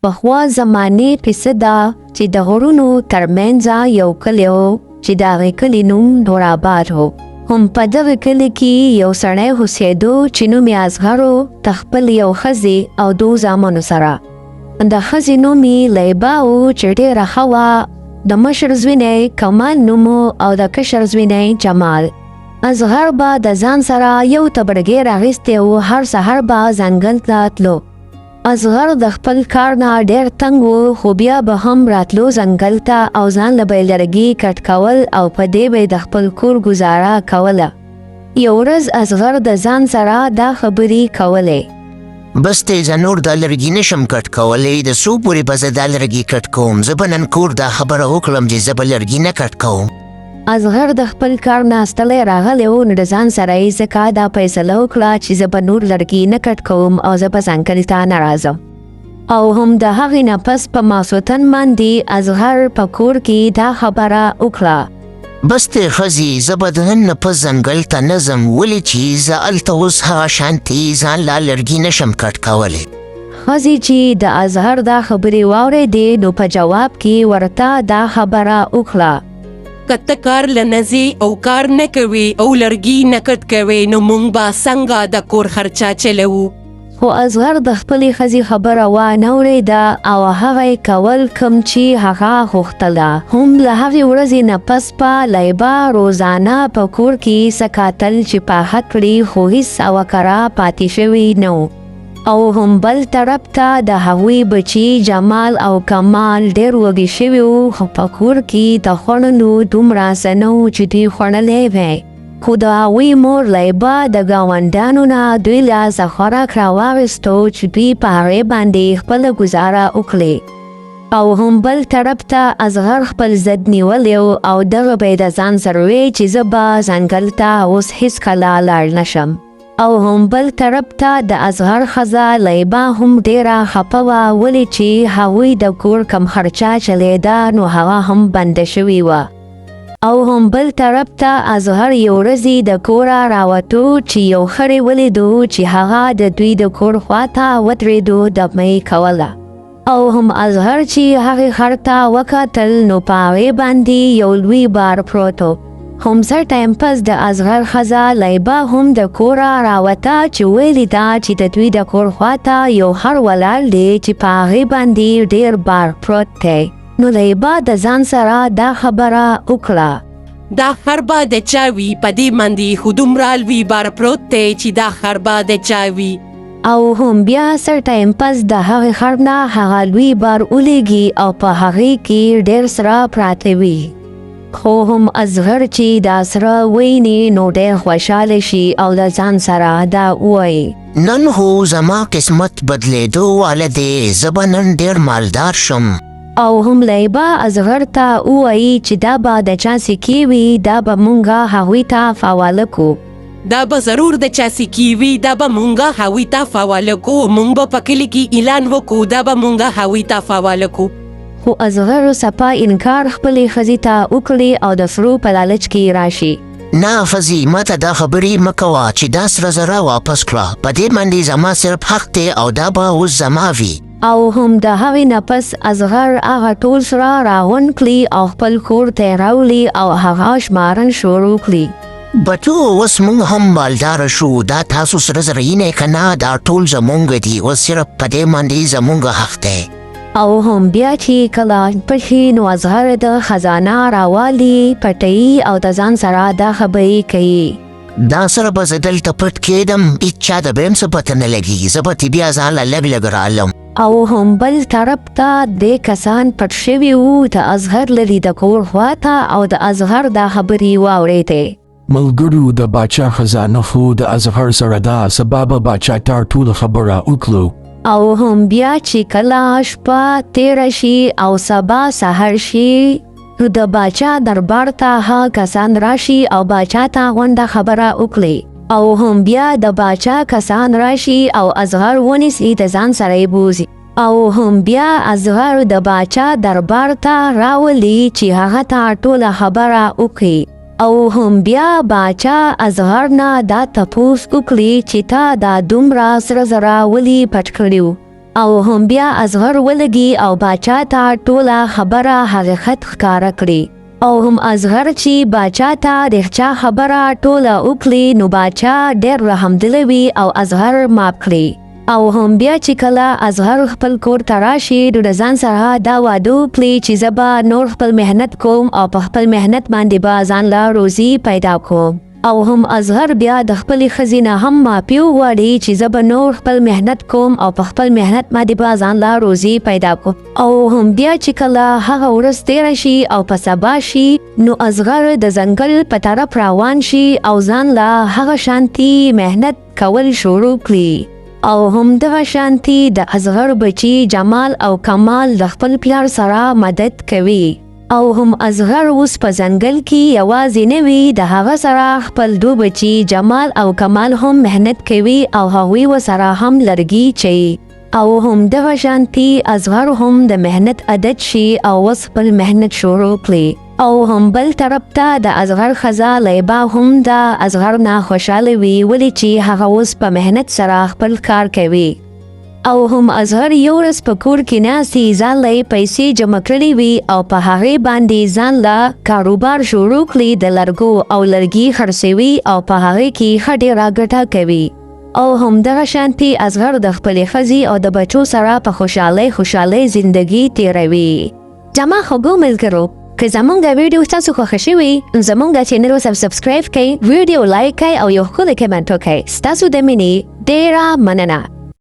پخوا زمانې کیسه ده چې د غرونو ترمنځ یو کلی و چې د هغې کلي نوم نورآباد و. هم په دغه کلي کې یو سړی اوسېدو چې نوم یې اصغر و، د خپل یو ښځې او 2 زامنو سره. د ښځې نوم یې لیبا و چې ډېره ښه وه. د مشر زوی نه یې کمال نوم او د کشر زوی نه یې جمال. اصغر به د ځان سره یو تبرګی راغیستی و، هر سهار به ځنګل ته تلو. اصغر د خپل کار نه ډېر تنګ و، خو بیا به هم راتلو ځنګل ته او ځان له به یې لرګي کټ کول او په دې به یې د خپل کور ګزاره کوله. یو ورځ اصغر د ځان سره دا خبرې کولې: بس ته زه نور دا لرګي نشم کټ کولی، د څو پورې به زه دا لرګي کټ کوم؟ زه به نن کور دا خبره وکړم چې زه به لرګي نه کټ کوم. اصغر د خپل کار نه ستړی راغلی و، نو د ځان سره یې ځکه دا فیصله وکړه چې زه به نور لرګي نه کټ کوم او زه به ځنګل ته نه راځم. او هم د هغې نه پس په ماسوتن باندې اصغر په کور کې دا خبره وکړه: بس ته ښځې، زه به د نن نه پس ځنګل ته نه ځم، ولې چې زه هلته اوس هغه شانتې ځان لا لرګي نشم کټ کولی. ښځې چې د اصغر دا خبرې واورېدې نو په جواب کې ورته دا خبره وکړه: که ته کار له نه ځې او کار نه کوې او لرګي نه کټ کوې، نو موږ به څنګه د کور خرچه چلوو؟ خو اصغر د خپلې ښځې خبره وانه اورېده او هغه یې کول کوم چې هغه غوښتله. هم له هغې ورځې نه پس به لیبا روزانه په کور کې څه کاتل چې پاخه کړي، خو هېڅ اوکره پاتې شوي نه و. او هم بل طرف ته د هغوی بچي جمال او کمال ډېر وږي شوي وو، خو په کور کې د خوړلو دومره څه نه و چې دوی خوړلی وی. خو د هغوی مور لیبا د ګاونډیانو نه دوی له څه خوراک راواخیستو چې دوی په هغې باندې خپله ګزاره وکړي. او هم بل طرف ته اصغر خپل ضد نیولی و او دغه به یې د ځان سره وی چې زه به ځنګل ته اوس هېڅکله لاړ نشم. او هم بل طرف ته د اصغر ښځه لیبا هم ډېره خفه وه، ولې چې هغوی د کور کم خرچه چلیده نو هغه هم بنده شوې وه. او هم بل طرف ته اصغر یو ورځې د کوره راوتو چې یو خرې ولیدو چې هغه د دوی د کور خواته ودرېدو دمه یې کوله. او هم اصغر چې هغې خر ته وکتل نو په هغې باندې یو لوی بار پروت و. هم څه ټایم پس د اصغر ښځه لیبا هم د کوره راوته چې ویلې ده چې د دوی د کور خواته یو خر ولاړ دی چې په هغې باندې ډېر بار پروت دی. نو لیبا د ځان سره دا خبره وکړه: دا خر به د چا وي؟ په دې باندې خو دومره لوی بار پروت دی چې دا خر به د چا وي؟ او هم بیا څه ټایم پس د هغې خر نه هغه لوی بار ولیږي او په هغې کې ډېر سره پراته وي. خو هم اصغر چې دا سره ویني نو ډېر خوشحاله شي او د ځان سره دا ووایي: نن خو زما قسمت بدلېدو واله دی، زه به نن ډېر مالدار شم. او هم لیبا اصغر ته ووایي چې دا به د چا سکې وي، دا به مونږه هغوی ته فواله کو. دا به ضرور د چا سکې وي، دا به مونږه هغوی ته فواله کو. مونږ به په کلي کې اعلان وکړو، دا به مونږه هغوی ته فواله کو. خو اصغر سپا انکار خپلې ښځې ته وکړي او د سرو په لالچ کې راشي. نه ښځې، ما ته دا خبرې مه کوه چې دا سره زره واپس کړه، په دې باندې زما صرف حق دی او دا به اوس زما وي. او هم د هغې نه پس اصغر هغه ټول سره راغونډ کړي او خپل کور ته یې راولي او هغه شمارن شروع کړي: بچو، اوس موږ هم مالداره شو، دا تاسو سره زره یې که نه، دا ټول زمونږ دي، اوس صرف په دې باندې زمونږ حق دی. او هم بیا چې کله پټي نو اصغر د خزانه راوالي پټي او د ځان سره دا خبرې کوي: دا سره به زه دلته پټ کېدم، هېچا ته به هم څه پته نه لګېږي، زه به ترې بیا ځان له لږ لږ رالم. او هم بل طرف ته دې کسان پټ شوي وو د اصغر لري د کور خواته او د اصغر دا خبرې واورېدې: ملګرو، د باچا خزانه خو د اصغر سره ده، سبا به باچا ته ټوله خبره وکړو. او هم بیا چې کله شپه تیره شي او سبا سهار شي نو د باچا دربار ته هغه کسان راشي او باچا ته غونډه خبره وکړي. او هم بیا د باچا کسان راشي او اصغر ونیسي د ځان سره یې بوځي. او هم بیا اصغر د باچا دربار ته راولي چې هغه ته ټوله خبره وکړي. او هم بیا باچا اصغر نه دا تپوس وکړي چې تا دا دومره سره زره ولې پټ کړي وو. او هم بیا اصغر ولګي او باچا ته ټوله خبره حقیقت ښکاره کړي. او هم اصغر چې باچا ته رښتیا خبره ټوله وکړي نو باچا ډېر رحمدلی وي او اصغر معاف کړي. او هم بیا چې کله اصغر خپل کور ته راشي نو د ځان سره دا واده وکړي چې زه به نور خپل محنت کوم او په خپل محنت باندې به ځان له روزي پیدا کوم. او هم اصغر بیا د خپلې ښځې نه هم معافي وغواړي چې زه به نور خپل محنت کوم او په خپل محنت باندې به ځان له روزي پیدا کوم. او هم بیا چې کله هغه ورځ تېره شي او په سبا شي نو اصغر د ځنګل په طرف روان شي او ځان له هغه شانتي محنت کول شروع کړي. او هم دغه شانتي د اصغر بچي جمال او کمال د خپل پلار سره مدد کوي. او هم اصغر اوس په ځنګل کې یوازې نه وي، د هغه سره خپل دو بچي جمال او کمال هم محنت کوي او هغوی ورسره هم لرګي چوي. او هم دغه شانتي اصغر هم د محنت عادت شي او اوس خپل محنت شروع کړي. او هم بل طرف ته د اصغر ښځه لیبا هم د اصغر نه خوشحاله وي ولې چې هغه اوس په محنت سره خپل کار کوي. او هم اصغر یو ورځ په کور کې ناستي ځان له پیسې جمع کړې وي او په هغې باندې ځان له کاروبار شروع کړي د لرګو او لرګي خرڅوي او په هغې کې ښه ډېره ګټه کوي. او هم دغه شانتي اصغر د خپلې ښځې او د بچو سره په خوشحالۍ زندګي تیروي. جما خوږو ملګرو، که زمونږ د ویډیو ستاسو خوښه شوي زمونږ چینل سبسکرایب کړئ، ویډیو لایک کړئ او یو ښکلی کمنټ وکړئ. ستاسو د مینې ډېره مننه.